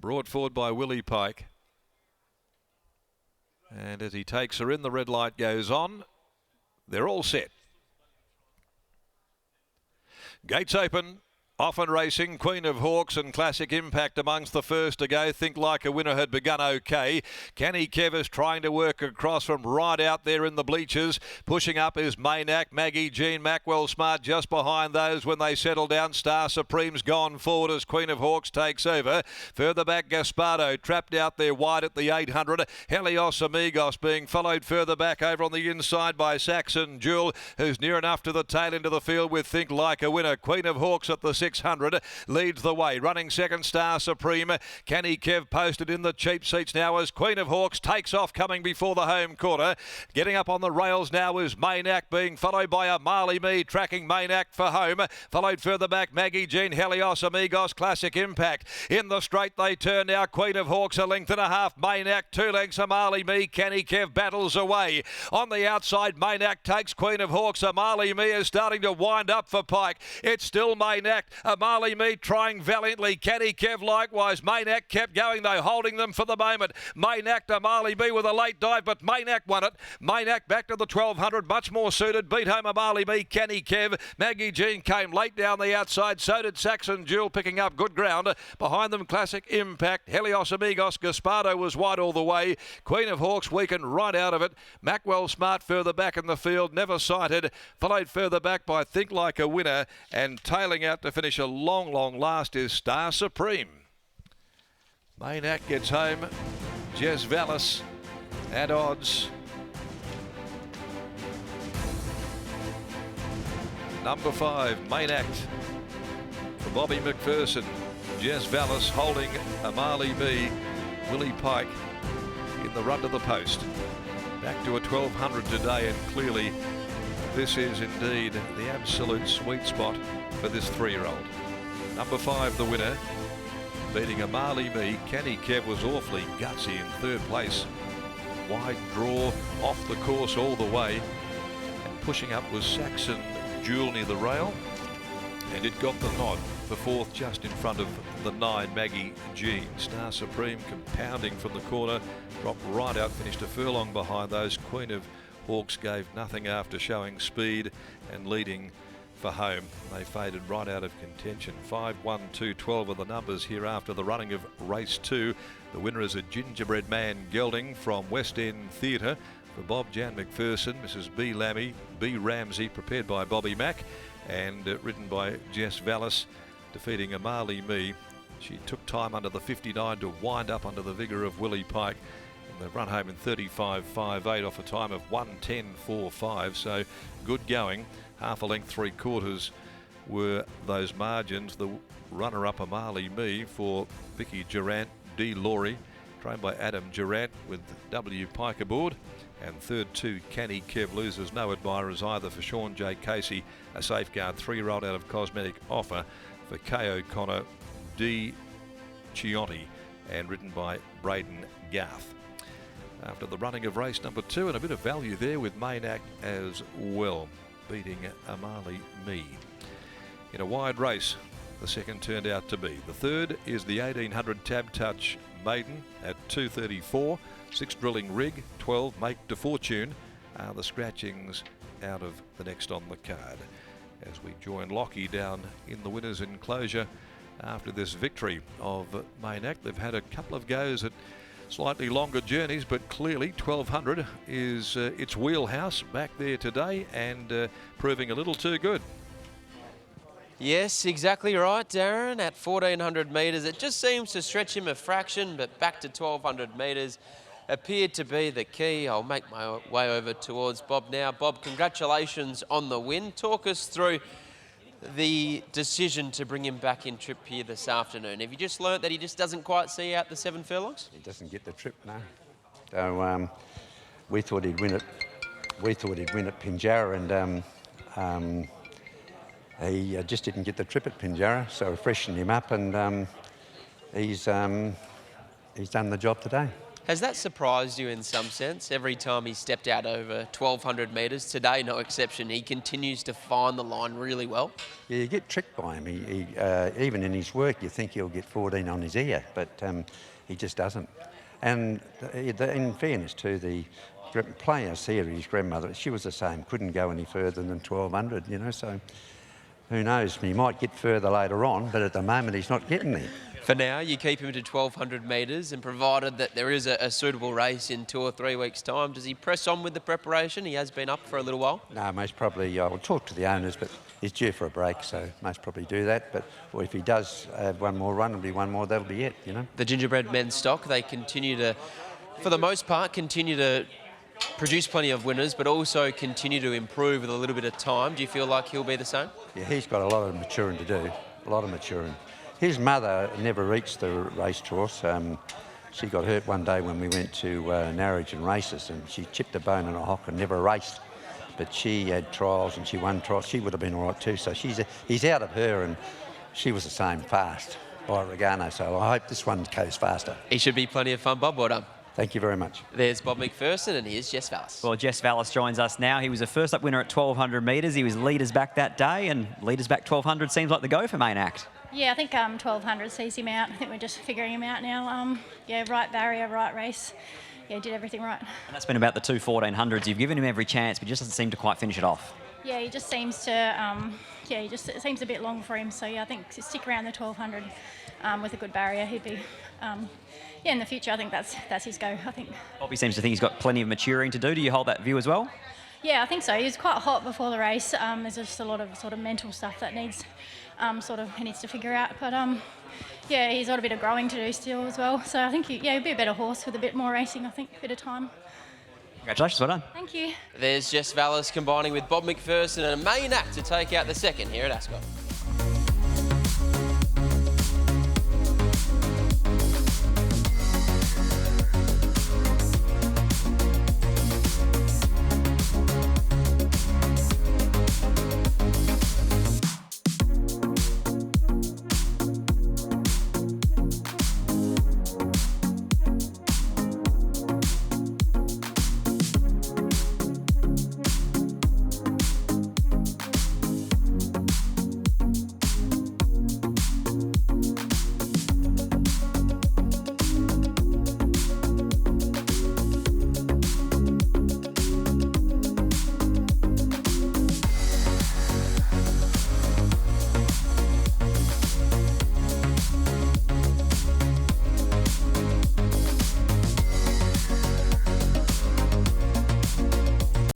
brought forward by Willie Pike. And as he takes her in, the red light goes on. They're all set. Gates open. Often Racing, Queen of Hawks and Classic Impact amongst the first to go. Think Like a Winner had begun okay. Kenny Kevis trying to work across from right out there in the bleachers. Pushing up is Maynack, Maggie Jean, Macwell Smart just behind those when they settle down. Star Supreme's gone forward as Queen of Hawks takes over. Further back, Gaspardo trapped out there wide at the 800. Helios Amigos being followed further back over on the inside by Saxon Jewel, who's near enough to the tail end of the field with Think Like a Winner. Queen of Hawks at the 600 leads the way. Running second, Star Supreme. Kenny Kev posted in the cheap seats now as Queen of Hawks takes off coming before the home quarter. Getting up on the rails now is Maynack being followed by a Marley Me tracking Maynack for home. Followed further back Maggie Jean, Helios Amigos, Classic Impact. In the straight they turn now. Queen of Hawks a length and a half. Maynack 2 lengths of Marley Me. Kenny Kev battles away. On the outside Maynack takes Queen of Hawks. A Marley Me is starting to wind up for Pike. It's still Maynack. A Marley Me trying valiantly. Kenny Kev likewise. Maynack kept going though, holding them for the moment. Maynack to Marley Me with a late dive, but Maynack won it. Maynack back to the 1200, much more suited. Beat home a Marley Me. Kenny Kev. Maggie Jean came late down the outside. So did Saxon Jewel, picking up good ground. Behind them, Classic Impact. Helios Amigos. Gaspardo was wide all the way. Queen of Hawks weakened right out of it. Macwell Smart further back in the field, never sighted. Followed further back by Think Like a Winner, and tailing out to finish a long last is Star Supreme. Maynack gets home. Jez Vallis at odds. Number 5, Maynack for Bobby McPherson. Jez Vallis holding Marley Me. Willie Pike in the run to the post. Back to a 1200 today, and clearly this is indeed the absolute sweet spot for this 3-year-old. Number 5, the winner, beating a Marley Me. Kenny Kev was awfully gutsy in third place. Wide draw off the course all the way. And pushing up was Saxon Jewel near the rail. And it got the nod for fourth just in front of the 9, Maggie Jean. Star Supreme compounding from the corner. Dropped right out, finished a furlong behind those. Queen of Hawks gave nothing after showing speed and leading for home. They faded right out of contention. 5, 1, 2, 12 are the numbers here after the running of race 2. The winner is a Gingerbread Man gelding from West End Theatre for Bob Jan McPherson. Mrs. B. Lammy, B. Ramsey, prepared by Bobby Mack, and ridden by Jess Vallis, defeating a Marley Me. She took time under the 59 to wind up under the vigour of Willie Pike. And they've run home in 35.58 off a time of 1:10.45, so good going. Half a length, 3/4 were those margins. The runner-up, a Marley Me for Vicky Durant, D. Laurie, trained by Adam Durant with W. Pike aboard. And third 2, Kenny Kev, loses no admirers either for Sean J. Casey, a safeguard 3-year-old out of Cosmetic Offer for K. O'Connor, D. Chianti, and ridden by Braden Garth. After the running of race number 2, and a bit of value there with Maynack as well, beating a Marley Me. In a wide race, the second turned out to be. The third is the 1800 Tab Touch Maiden at 2:34. 6 drilling rig, 12 Make to Fortune are the scratchings out of the next on the card. As we join Lockie down in the winner's enclosure after this victory of Maynack. They've had a couple of goes at slightly longer journeys, but clearly 1200 is its wheelhouse back there today, and proving a little too good. Yes, exactly right, Darren. At 1400 metres, it just seems to stretch him a fraction, but back to 1200 metres appeared to be the key. I'll make my way over towards Bob now. Bob, congratulations on the win. Talk us through the decision to bring him back in trip here this afternoon. Have you just learnt that he just doesn't quite see out the 7 furlongs? He doesn't get the trip, no. So we thought he'd win it. We thought he'd win at Pinjarra, and he just didn't get the trip at Pinjarra. So we freshened him up, and he's done the job today. Has that surprised you in some sense? Every time he stepped out over 1,200 metres, today no exception, he continues to find the line really well. Yeah, you get tricked by him. Even in his work, you think he'll get 14 on his ear, but he just doesn't. And in fairness to the player series grandmother, she was the same, couldn't go any further than 1,200, you know, so who knows, he might get further later on, but at the moment he's not getting there. For now, you keep him to 1,200 metres, and provided that there is a suitable race in 2 or 3 weeks' time, does he press on with the preparation? He has been up for a little while. No, most probably, I'll talk to the owners, but he's due for a break, so most probably do that. But or if he does have one more run, it'll be one more, that'll be it, you know. The gingerbread men's stock, they continue to, for the most part, continue to produce plenty of winners, but also continue to improve with a little bit of time. Do you feel like he'll be the same? Yeah, he's got a lot of maturing to do, a lot of maturing. His mother never reached the racecourse. She got hurt one day when we went to Narrogin races, and she chipped a bone in a hock and never raced. But she had trials and she won trials. She would have been all right too. So he's out of her, and she was the same fast by Regano. So I hope this one goes faster. He should be plenty of fun, Bob. Well done. Thank you very much. There's Bob McPherson, and here's Jess Vallis. Well, Jess Vallis joins us now. He was a first-up winner at 1,200 metres. He was leaders back that day, and leaders back 1,200 seems like the go for Main Act. Yeah, I think 1,200 sees him out. I think we're just figuring him out now. Yeah, right barrier, right race. Yeah, did everything right. And that's been about the 2 1400s. You've given him every chance, but he just doesn't seem to quite finish it off. Yeah, he just seems to, it seems a bit long for him. So, yeah, I think to stick around the 1,200 with a good barrier, he'd be, in the future, I think that's his go, I think. Bobby seems to think he's got plenty of maturing to do. Do you hold that view as well? Yeah, I think so. He was quite hot before the race. There's just a lot of sort of mental stuff that needs, he needs to figure out. But yeah, he's got a bit of growing to do still as well. So I think he'd be a better horse with a bit more racing. I think a bit of time. Congratulations, well done. Thank you. There's Jess Vallis combining with Bob McPherson and a Main Act to take out the second here at Ascot.